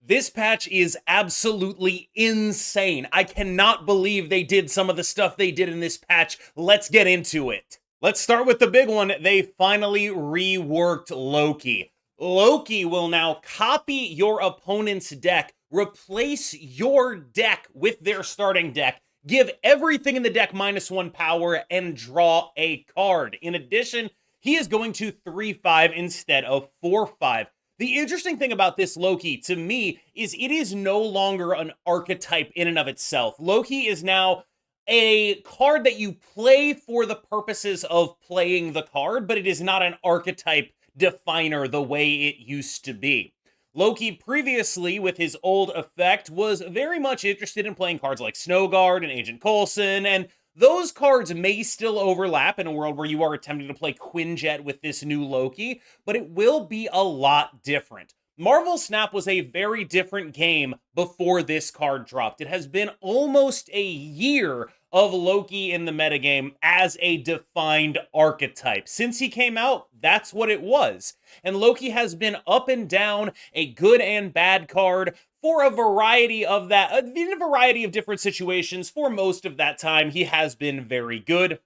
This patch is absolutely insane. I cannot believe they did some of the stuff they did in this patch. Let's get into it. Let's start with the big one. They finally reworked Loki. Loki will now copy your opponent's deck, replace your deck with their starting deck, give everything in the deck -1 power, and draw a card. In addition, he is going to 3-5 instead of 4-5. The interesting thing about this Loki, to me, is it is no longer an archetype in and of itself. Loki is now a card that you play for the purposes of playing the card, but it is not an archetype definer the way it used to be. Loki previously, with his old effect, was very much interested in playing cards like Snowguard and Agent Coulson, and those cards may still overlap in a world where you are attempting to play Quinjet with this new Loki, but it will be a lot different. Marvel Snap was a very different game before this card dropped. It has been almost a year of Loki in the metagame as a defined archetype. Since he came out, that's what it was. And Loki has been up and down, a good and bad card for a variety of in a variety of different situations. For most of that time, he has been very good.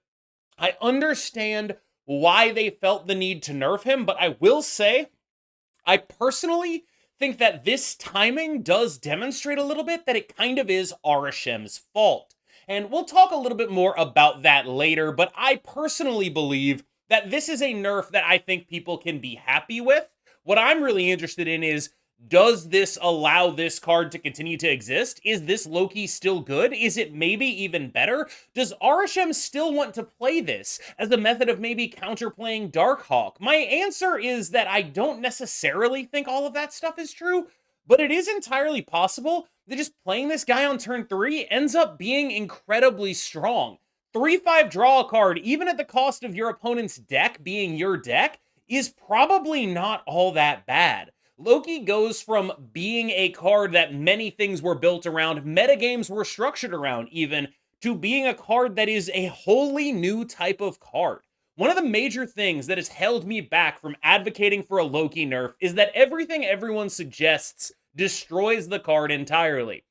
I understand why they felt the need to nerf him, but I will say, I personally think that this timing does demonstrate a little bit that it kind of is Arishem's fault. And we'll talk a little bit more about that later, but I personally believe that this is a nerf that I think people can be happy with. What I'm really interested in is, does this allow this card to continue to exist? Is this Loki still good? Is it maybe even better? Does Arishem still want to play this as a method of maybe counterplaying Darkhawk? My answer is that I don't necessarily think all of that stuff is true, but it is entirely possible that just playing this guy on turn 3 ends up being incredibly strong. 3-5 draw a card, even at the cost of your opponent's deck being your deck, is probably not all that bad. Loki goes from being a card that many things were built around, metagames were structured around even, to being a card that is a wholly new type of card. One of the major things that has held me back from advocating for a Loki nerf is that everything everyone suggests destroys the card entirely.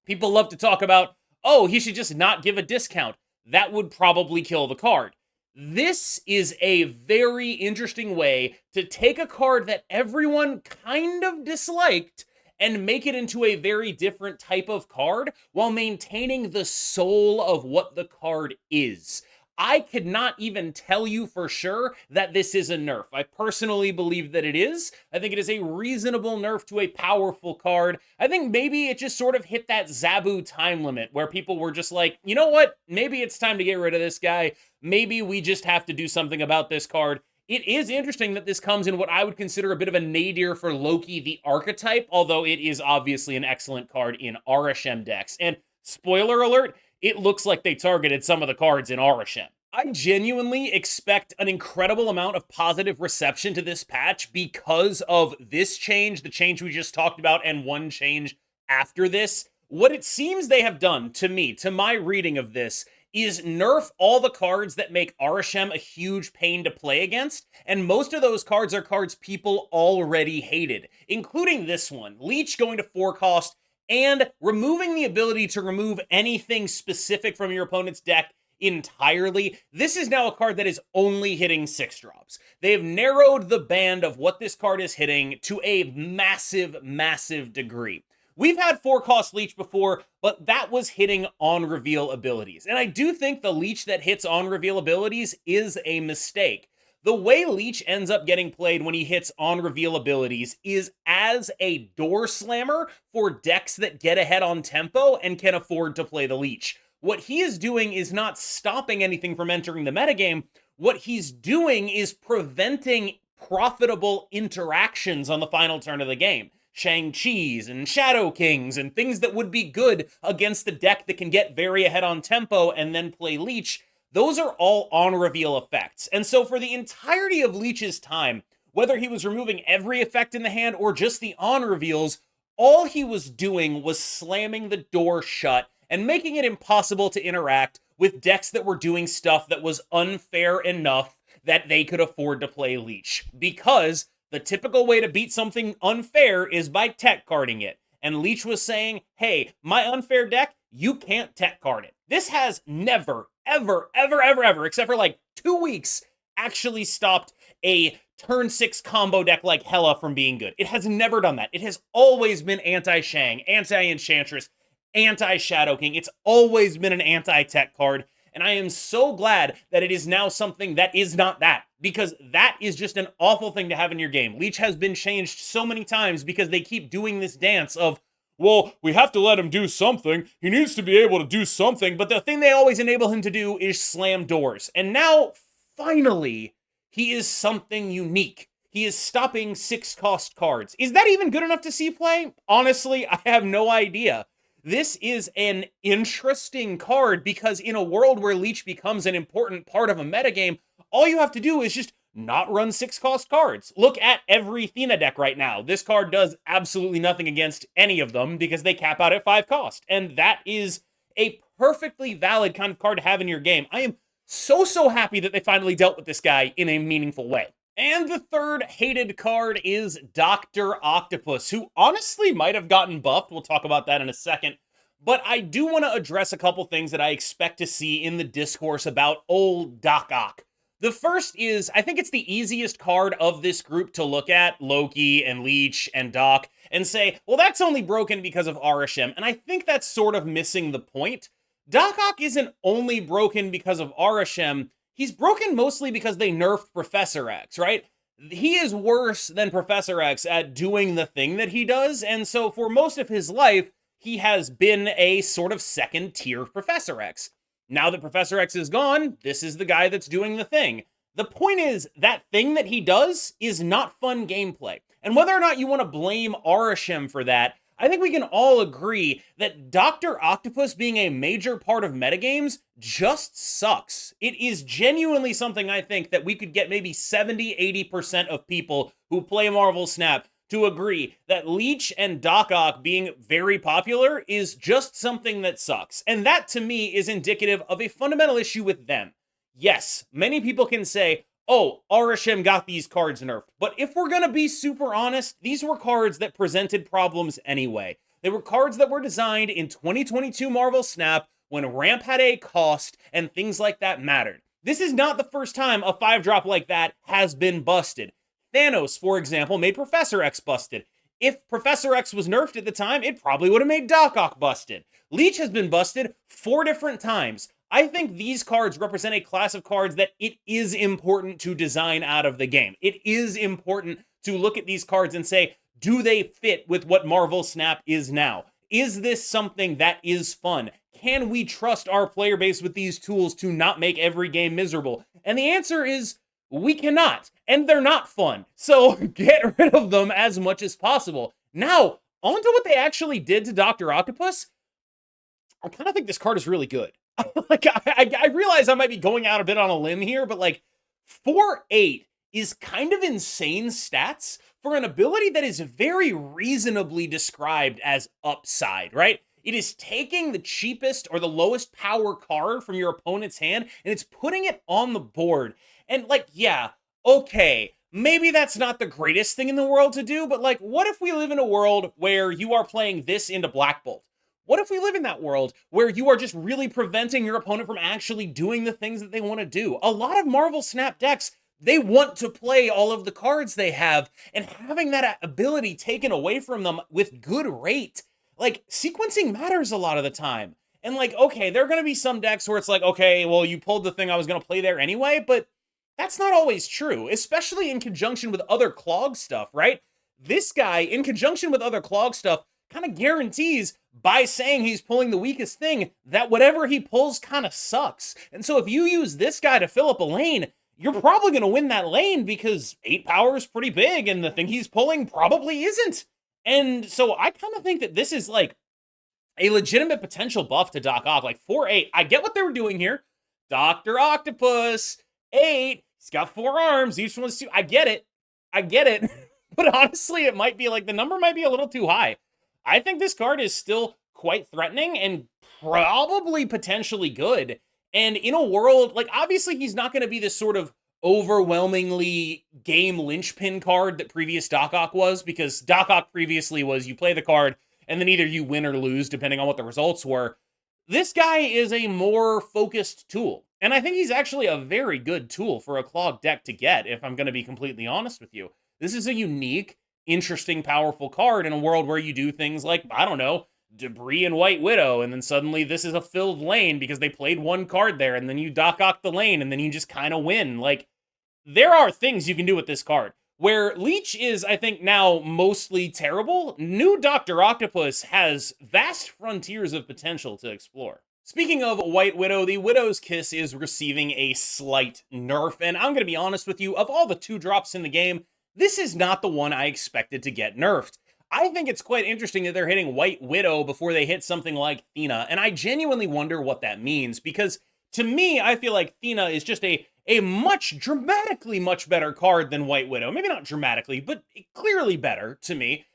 People love to talk about, oh, he should just not give a discount. That would probably kill the card. This is a very interesting way to take a card that everyone kind of disliked and make it into a very different type of card while maintaining the soul of what the card is. I could not even tell you for sure that this is a nerf. I personally believe that it is. I think it is a reasonable nerf to a powerful card. I think maybe it just sort of hit that Zabu time limit where people were just like, you know what? Maybe it's time to get rid of this guy. Maybe we just have to do something about this card. It is interesting that this comes in what I would consider a bit of a nadir for Loki the archetype, although it is obviously an excellent card in Arishem decks. And spoiler alert, it looks like they targeted some of the cards in Arishem. I genuinely expect an incredible amount of positive reception to this patch because of this change, the change we just talked about, and one change after this. What it seems they have done, to me, to my reading of this, is nerf all the cards that make Arishem a huge pain to play against, and most of those cards are cards people already hated, including this one, Leech going to 4 cost, and removing the ability to remove anything specific from your opponent's deck entirely. This is now a card that is only hitting 6-drops. They have narrowed the band of what this card is hitting to a massive, massive degree. We've had 4-cost Leech before, but that was hitting on-reveal abilities. And I do think the Leech that hits on-reveal abilities is a mistake. The way Leech ends up getting played when he hits on-reveal abilities is as a door slammer for decks that get ahead on tempo and can afford to play the Leech. What he is doing is not stopping anything from entering the metagame. What he's doing is preventing profitable interactions on the final turn of the game. Shang-Chi's and Shadow Kings and things that would be good against the deck that can get very ahead on tempo and then play Leech, those are all on-reveal effects. And so for the entirety of Leech's time, whether he was removing every effect in the hand or just the on-reveals, all he was doing was slamming the door shut and making it impossible to interact with decks that were doing stuff that was unfair enough that they could afford to play Leech. Because The typical way to beat something unfair is by tech carding it. And Leech was saying, hey, my unfair deck, you can't tech card it. This has never, ever, ever, ever, ever, except for like 2 weeks, actually stopped a turn 6 combo deck like Hela from being good. It has never done that. It has always been anti-Shang, anti-Enchantress, anti-Shadow King. It's always been an anti-tech card. And I am so glad that it is now something that is not that, because that is just an awful thing to have in your game. Leech has been changed so many times because they keep doing this dance of, well, we have to let him do something. He needs to be able to do something. But the thing they always enable him to do is slam doors. And now, finally, he is something unique. He is stopping 6-cost cards. Is that even good enough to see play? Honestly, I have no idea. This is an interesting card because in a world where Leech becomes an important part of a metagame, all you have to do is just not run 6-cost cards. Look at every Athena deck right now. This card does absolutely nothing against any of them because they cap out at 5 cost. And that is a perfectly valid kind of card to have in your game. I am so happy that they finally dealt with this guy in a meaningful way. And the third hated card is Dr. Octopus, who honestly might have gotten buffed. We'll talk about that in a second. But I do want to address a couple things that I expect to see in the discourse about old Doc Ock. The first is, I think it's the easiest card of this group to look at, Loki and Leech and Doc, and say, well, that's only broken because of Arishem. And I think that's sort of missing the point. Doc Ock isn't only broken because of Arishem. He's broken mostly because they nerfed Professor X, right? He is worse than Professor X at doing the thing that he does, and so for most of his life, he has been a sort of second-tier Professor X. Now that Professor X is gone, this is the guy that's doing the thing. The point is, that thing that he does is not fun gameplay. And whether or not you want to blame Arishem for that, I think we can all agree that Dr. Octopus being a major part of metagames just sucks. It is genuinely something I think that we could get maybe 70-80% of people who play Marvel Snap to agree that Leech and Doc Ock being very popular is just something that sucks. And that to me is indicative of a fundamental issue with them. Yes, many people can say, oh, Arishem got these cards nerfed. But if we're gonna be super honest, these were cards that presented problems anyway. They were cards that were designed in 2022 Marvel Snap when ramp had a cost and things like that mattered. This is not the first time a 5-drop like that has been busted. Thanos, for example, made Professor X busted. If Professor X was nerfed at the time, it probably would have made Doc Ock busted. Leech has been busted 4 different times. I think these cards represent a class of cards that it is important to design out of the game. It is important to look at these cards and say, do they fit with what Marvel Snap is now? Is this something that is fun? Can we trust our player base with these tools to not make every game miserable? And the answer is, we cannot, and they're not fun. So get rid of them as much as possible. Now, on to what they actually did to Dr. Octopus. I kind of think this card is really good. I realize I might be going out a bit on a limb here, but like 4-8 is kind of insane stats for an ability that is very reasonably described as upside, right? It is taking the cheapest or the lowest power card from your opponent's hand, and it's putting it on the board. And like, yeah, okay, maybe that's not the greatest thing in the world to do, but like, what if we live in a world where you are playing this into Black Bolt? What if we live in that world where you are just really preventing your opponent from actually doing the things that they want to do? A lot of Marvel Snap decks, they want to play all of the cards they have, and having that ability taken away from them with good rate, like, sequencing matters a lot of the time. And like, okay, there are going to be some decks where it's like, okay, well, you pulled the thing I was going to play there anyway, but that's not always true, especially in conjunction with other clog stuff, right? This guy, in conjunction with other clog stuff, kind of guarantees, by saying he's pulling the weakest thing, that whatever he pulls kind of sucks. And so if you use this guy to fill up a lane, you're probably going to win that lane because 8 power is pretty big, and the thing he's pulling probably isn't. And so I kind of think that this is like a legitimate potential buff to Doc Ock. Like 4-8, I get what they were doing here. Dr. Octopus, 8, he's got 4 arms, each one's 2. I get it. But honestly, it might be like, the number might be a little too high. I think this card is still quite threatening and probably potentially good. And in a world, like, obviously he's not going to be this sort of overwhelmingly game linchpin card that previous Doc Ock was, because Doc Ock previously was you play the card and then either you win or lose depending on what the results were. This guy is a more focused tool, and I think he's actually a very good tool for a clogged deck to get, if I'm going to be completely honest with you. This is a unique, interesting, powerful card in a world where you do things like, I don't know, Debris and White Widow, and then suddenly this is a filled lane because they played one card there, and then you Doc Ock the lane, and then you just kind of win. Like, there are things you can do with this card. Where Leech is, I think, now mostly terrible, new Dr. Octopus has vast frontiers of potential to explore. Speaking of White Widow, the Widow's Kiss is receiving a slight nerf, and I'm going to be honest with you, of all the 2-drops in the game, this is not the one I expected to get nerfed. I think it's quite interesting that they're hitting White Widow before they hit something like Thena, and I genuinely wonder what that means, because to me, I feel like Thena is just a dramatically much better card than White Widow. Maybe not dramatically, but clearly better to me.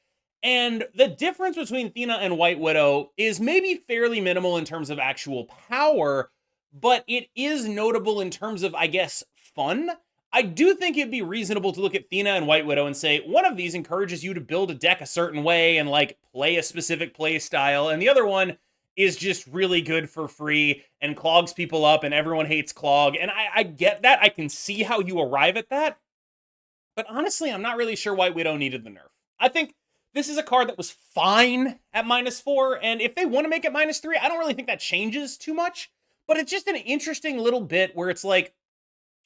And the difference between Thena and White Widow is maybe fairly minimal in terms of actual power, but it is notable in terms of, I guess, fun. I do think it'd be reasonable to look at Thena and White Widow and say, one of these encourages you to build a deck a certain way and, like, play a specific play style, and the other one is just really good for free and clogs people up, and everyone hates clog. And I get that. I can see how you arrive at that. But honestly, I'm not really sure White Widow needed the nerf. I think this is a card that was fine at -4, and if they want to make it -3, I don't really think that changes too much. But it's just an interesting little bit where it's like,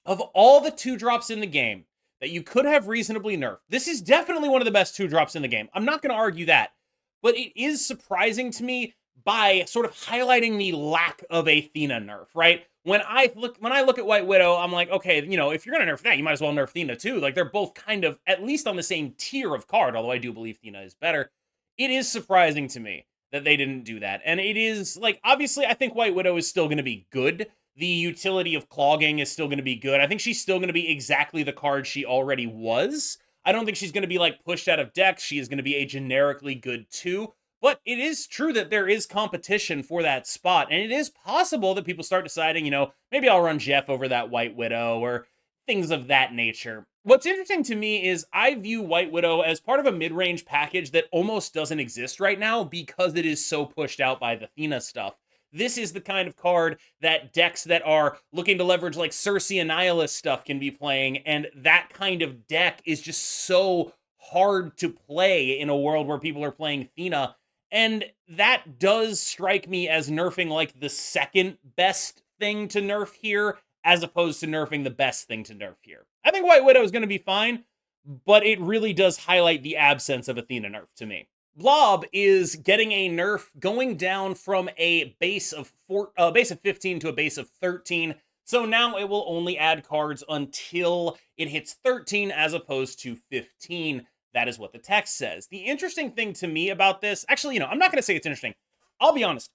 of all the 2-drops in the game that you could have reasonably nerfed, this is definitely one of the best 2-drops in the game. I'm not going to argue that. But it is surprising to me by sort of highlighting the lack of a Thena nerf, right? When I look at White Widow, I'm like, okay, you know, if you're gonna nerf that, you might as well nerf Thena too. Like, they're both kind of at least on the same tier of card, although I do believe Thena is better. It is surprising to me that they didn't do that. And it is, like, obviously, I think White Widow is still gonna be good. The utility of clogging is still gonna be good. I think she's still gonna be exactly the card she already was. I don't think she's gonna be, like, pushed out of decks. She is gonna be a generically good 2. But it is true that there is competition for that spot, and it is possible that people start deciding, you know, maybe I'll run Jeff over that White Widow, or things of that nature. What's interesting to me is I view White Widow as part of a mid-range package that almost doesn't exist right now because it is so pushed out by the Thena stuff. This is the kind of card that decks that are looking to leverage like Cersei and Nihilus stuff can be playing, and that kind of deck is just so hard to play in a world where people are playing Thena. And that does strike me as nerfing like the second best thing to nerf here, as opposed to nerfing the best thing to nerf here. I think White Widow is going to be fine, but it really does highlight the absence of Athena nerf to me. Blob is getting a nerf, going down from a base of 15 to a base of 13. So now it will only add cards until it hits 13 as opposed to 15. That is what the text says. The interesting thing to me about this, actually, you know, I'm not going to say it's interesting. I'll be honest.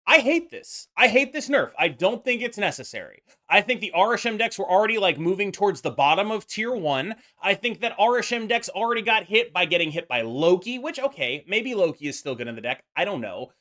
I hate this. I hate this nerf. I don't think it's necessary. I think the Arishem decks were already like moving towards the bottom of tier 1. I think that Arishem decks already got hit by getting hit by Loki, which, okay, maybe Loki is still good in the deck. I don't know.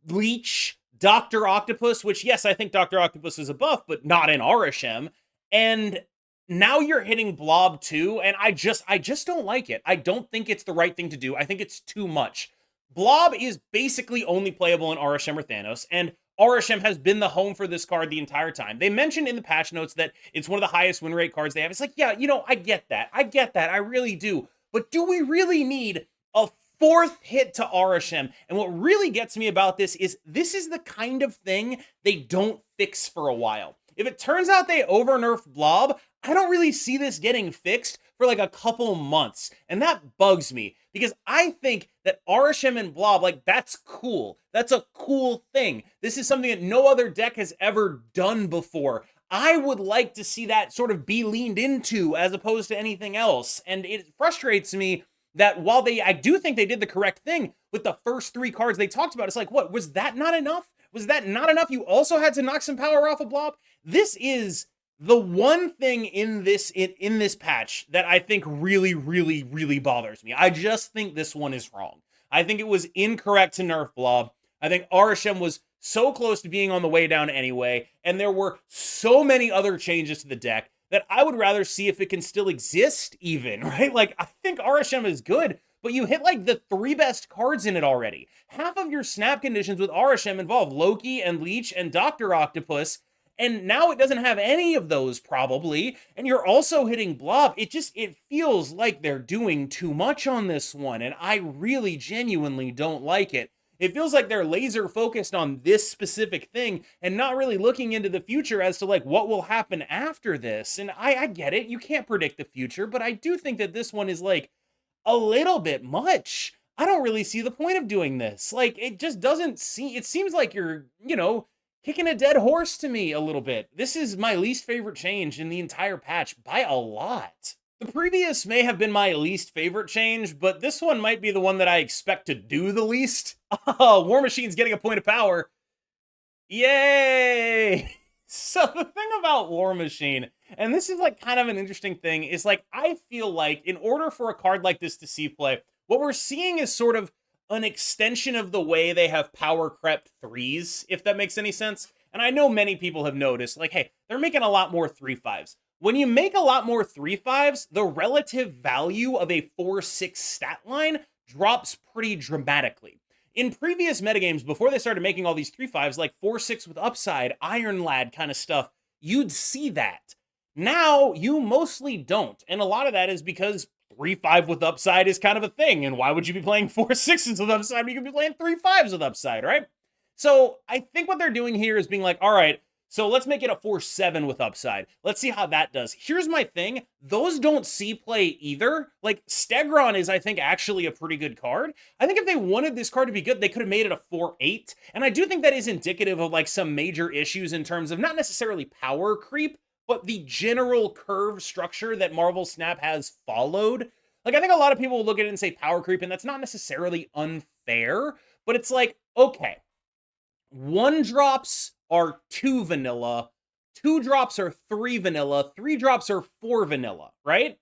Leech, Dr. Octopus, which, yes, I think Dr. Octopus is a buff, but not in Arishem. And now you're hitting Blob too, and I just don't like it. I don't think it's the right thing to do. I think it's too much. Blob is basically only playable in Arishem or Thanos, and Arishem has been the home for this card the entire time. They mentioned in the patch notes that it's one of the highest win rate cards they have. It's like, yeah, you know, I get that. I really do. But do we really need a 4th hit to Arishem? And what really gets me about this is the kind of thing they don't fix for a while. If it turns out they over-nerf Blob, I don't really see this getting fixed for like a couple months. And that bugs me because I think that Arishem and Blob, like, that's cool. That's a cool thing. This is something that no other deck has ever done before. I would like to see that sort of be leaned into as opposed to anything else. And it frustrates me that while I do think they did the correct thing with the first 3 cards they talked about, it's like, what, was that not enough? Was that not enough? You also had to knock some power off of Blob? This is the one thing in this patch that I think really, really, really bothers me. I just think this one is wrong. I think it was incorrect to nerf Blob. I think Arishem was so close to being on the way down anyway, and there were so many other changes to the deck that I would rather see if it can still exist even, right? Like, I think Arishem is good, but you hit like the 3 best cards in it already. Half of your snap conditions with Arishem involve Loki and Leech and Dr. Octopus, and now it doesn't have any of those probably, and you're also hitting Blob. It feels like they're doing too much on this one, and I really genuinely don't like it. It feels like they're laser focused on this specific thing and not really looking into the future as to like what will happen after this. And I get it, you can't predict the future, but I do think that this one is like a little bit much. I don't really see the point of doing this. Like, it just doesn't seem, it seems like you're, kicking a dead horse to me a little bit. This is my least favorite change in the entire patch by a lot. The previous may have been my least favorite change, but this one might be the one that I expect to do the least. War Machine's getting a point of power. Yay! So the thing about War Machine, and this is like kind of an interesting thing, is like I feel like in order for a card like this to see play, what we're seeing is sort of an extension of the way they have power crept 3s, if that makes any sense. And I know many people have noticed, like, hey, they're making a lot more 3/5s. When you make a lot more 3/5s, the relative value of a 4/6 stat line drops pretty dramatically. In previous metagames, before they started making all these 3/5s, like 4/6 with upside, Iron Lad kind of stuff, you'd see that. Now, you mostly don't. And a lot of that is because 3/5 with upside is kind of a thing. And why would you be playing 4/6s with upside when you could be playing 3/5s with upside, right? So I think what they're doing here is being like, all right, so let's make it a 4/7 with upside. Let's see how that does. Here's my thing. Those don't see play either. Like, Stegron is, I think, actually a pretty good card. I think if they wanted this card to be good, they could have made it a 4/8. And I do think that is indicative of, like, some major issues in terms of not necessarily power creep, but the general curve structure that Marvel Snap has followed. Like, I think a lot of people will look at it and say power creep, and that's not necessarily unfair, but it's like, okay, 1-drops are 2 vanilla, 2-drops are 3 vanilla, 3-drops are 4 vanilla, right?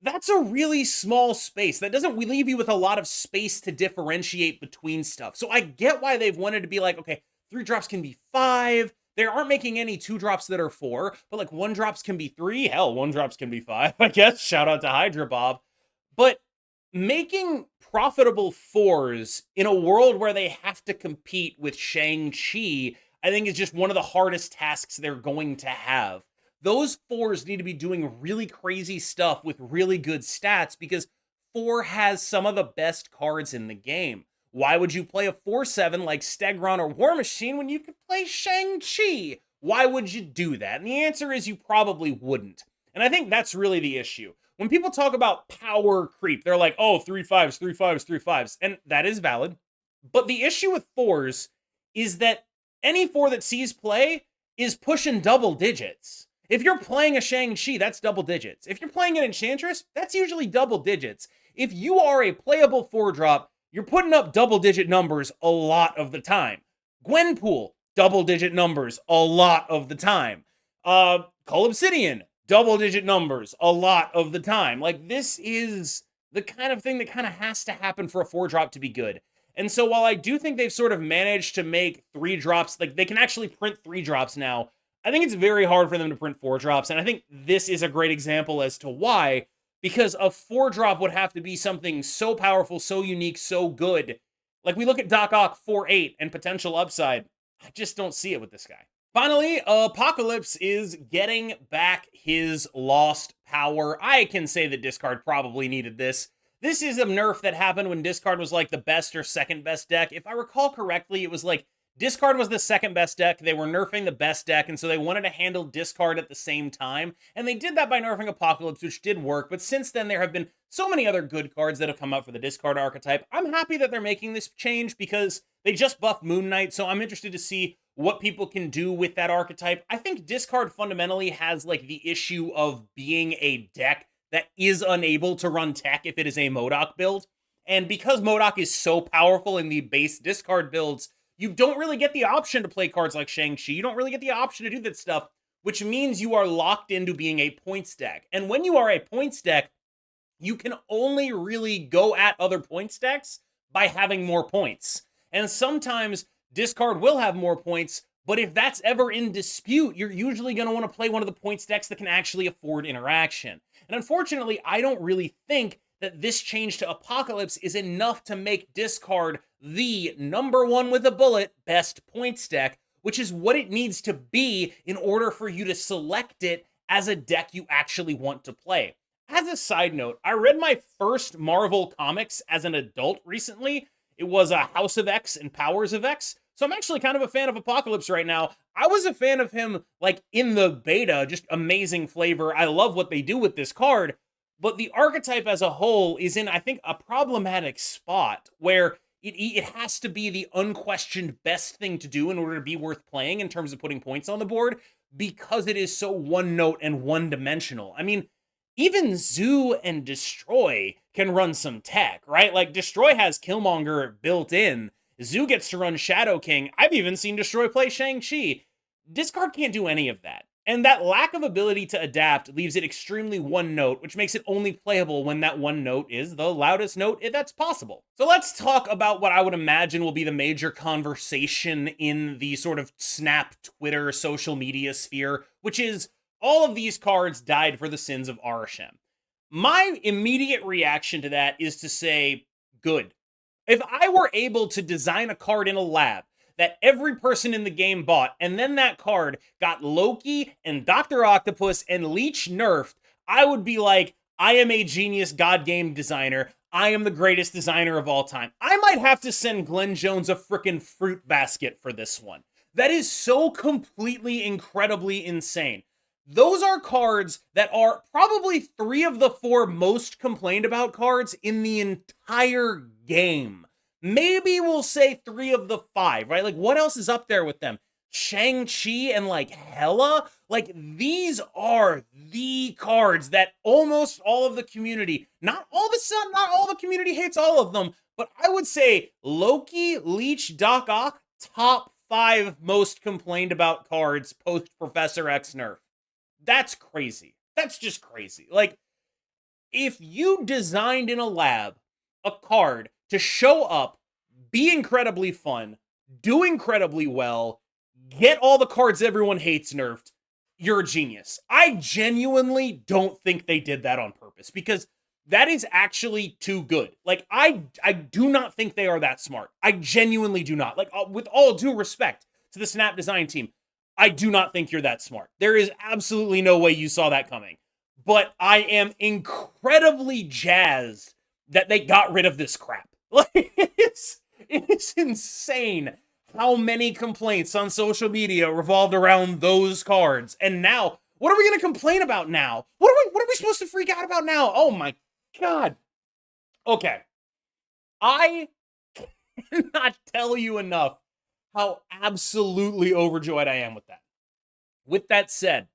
That's a really small space. That doesn't leave you with a lot of space to differentiate between stuff. So I get why they've wanted to be like, okay, 3-drops can be 5. They aren't making any 2-drops that are 4, but like 1-drops can be 3. Hell, 1-drops can be 5, I guess. Shout out to Hydra Bob. But making profitable 4s in a world where they have to compete with Shang-Chi, I think is just one of the hardest tasks they're going to have. Those 4s need to be doing really crazy stuff with really good stats because 4 has some of the best cards in the game. Why would you play a 4/7 like Stegron or War Machine when you could play Shang-Chi? Why would you do that? And the answer is you probably wouldn't. And I think that's really the issue. When people talk about power creep, they're like, oh, 3/5s, 3/5s, 3/5s. And that is valid. But the issue with 4s is that any 4 that sees play is pushing double digits. If you're playing a Shang-Chi, that's double digits. If you're playing an Enchantress, that's usually double digits. If you are a playable 4-drop, you're putting up double-digit numbers a lot of the time. Gwenpool, double-digit numbers a lot of the time. Cull Obsidian, double-digit numbers a lot of the time. Like, this is the kind of thing that kind of has to happen for a 4-drop to be good. And so while I do think they've sort of managed to make 3-drops, like, they can actually print 3-drops now, I think it's very hard for them to print 4-drops, and I think this is a great example as to why. Because a 4-drop would have to be something so powerful, so unique, so good. Like, we look at Doc Ock 4/8 and potential upside. I just don't see it with this guy. Finally, Apocalypse is getting back his lost power. I can say that Discard probably needed this. This is a nerf that happened when Discard was like the best or second best deck. If I recall correctly, it was like Discard was the second best deck, they were nerfing the best deck, and so they wanted to handle Discard at the same time, and they did that by nerfing Apocalypse, which did work, but since then there have been so many other good cards that have come out for the Discard archetype. I'm happy that they're making this change because they just buffed Moon Knight, so I'm interested to see what people can do with that archetype. I think Discard fundamentally has like the issue of being a deck that is unable to run tech if it is a MODOK build, and because MODOK is so powerful in the base Discard builds, you don't really get the option to play cards like Shang-Chi. You don't really get the option to do that stuff, which means you are locked into being a points deck. And when you are a points deck, you can only really go at other points decks by having more points. And sometimes Discard will have more points, But if that's ever in dispute, you're usually going to want to play one of the points decks that can actually afford interaction. And unfortunately, I don't really think that this change to Apocalypse is enough to make discard the #1 with a bullet best points deck, which is what it needs to be in order for you to select it as a deck you actually want to play. As a side note, I read my first Marvel comics as an adult recently. It was a House of X and Powers of X. So I'm actually kind of a fan of Apocalypse right now. I was a fan of him like in the beta, just amazing flavor. I love what they do with this card, but the archetype as a whole is in, I think, a problematic spot where it has to be the unquestioned best thing to do in order to be worth playing in terms of putting points on the board, because it is so one note and one dimensional. I mean, even Zoo and Destroy can run some tech, right? Like, Destroy has Killmonger built in. Zoo gets to run Shadow King. I've even seen Destroy play Shang-Chi. Discard can't do any of that. And that lack of ability to adapt leaves it extremely one note, which makes it only playable when that one note is the loudest note that's possible. So let's talk about what I would imagine will be the major conversation in the sort of Snap, Twitter, social media sphere, which is all of these cards died for the sins of Arishem. My immediate reaction to that is to say, good. If I were able to design a card in a lab that every person in the game bought, and then that card got Loki and Dr. Octopus and Leech nerfed, I would be like, I am a genius god game designer. I am the greatest designer of all time. I might have to send Glenn Jones a frickin' fruit basket for this one. That is so completely, incredibly insane. Those are cards that are probably 3 of the 4 most complained about cards in the entire game. Maybe we'll say 3 of the 5, right? Like, what else is up there with them? Shang-Chi and, like, Hela? Like, these are the cards that almost all of the community, not all the community hates all of them, but I would say Loki, Leech, Doc Ock, top 5 most complained about cards post Professor X nerf. That's crazy. That's just crazy. Like, if you designed in a lab a card to show up, be incredibly fun, do incredibly well, get all the cards everyone hates nerfed, you're a genius. I genuinely don't think they did that on purpose, because that is actually too good. Like, I do not think they are that smart. I genuinely do not. Like, with all due respect to the Snap design team, I do not think you're that smart. There is absolutely no way you saw that coming. But I am incredibly jazzed that they got rid of this crap. Like, it is insane how many complaints on social media revolved around those cards. And now, what are we going to complain about now? What are we supposed to freak out about now? Oh my God. Okay. I cannot tell you enough how absolutely overjoyed I am with that. With that said,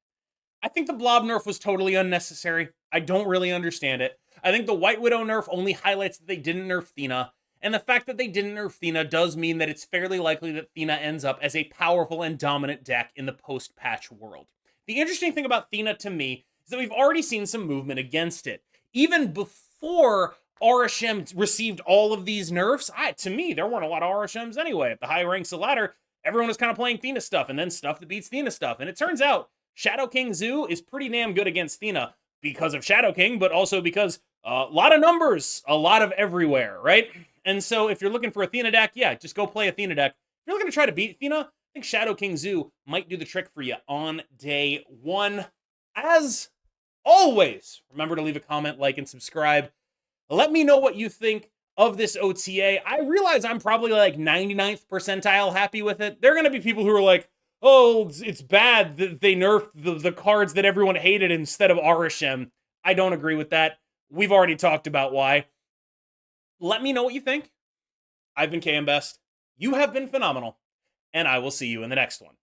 I think the Blob nerf was totally unnecessary. I don't really understand it. I think the White Widow nerf only highlights that they didn't nerf Thena, and the fact that they didn't nerf Thena does mean that it's fairly likely that Thena ends up as a powerful and dominant deck in the post-patch world. The interesting thing about Thena to me is that we've already seen some movement against it. Even before Arishem received all of these nerfs, to me, there weren't a lot of Arishems anyway. At the high ranks of the ladder, everyone was kind of playing Thena stuff, and then stuff that beats Thena stuff. And it turns out Shadow King Zoo is pretty damn good against Thena because of Shadow King, but also because a lot of numbers, a lot of everywhere, right? And so if you're looking for a Thena deck, yeah, just go play a Thena deck. If you're looking to try to beat Thena, I think Shadow King Zoo might do the trick for you on day 1. As always, remember to leave a comment, like, and subscribe. Let me know what you think of this OTA. I realize I'm probably like 99th percentile happy with it. There are going to be people who are like, oh, it's bad that they nerfed the cards that everyone hated instead of Arishem. I don't agree with that. We've already talked about why. Let me know what you think. I've been KM Best. You have been phenomenal. And I will see you in the next one.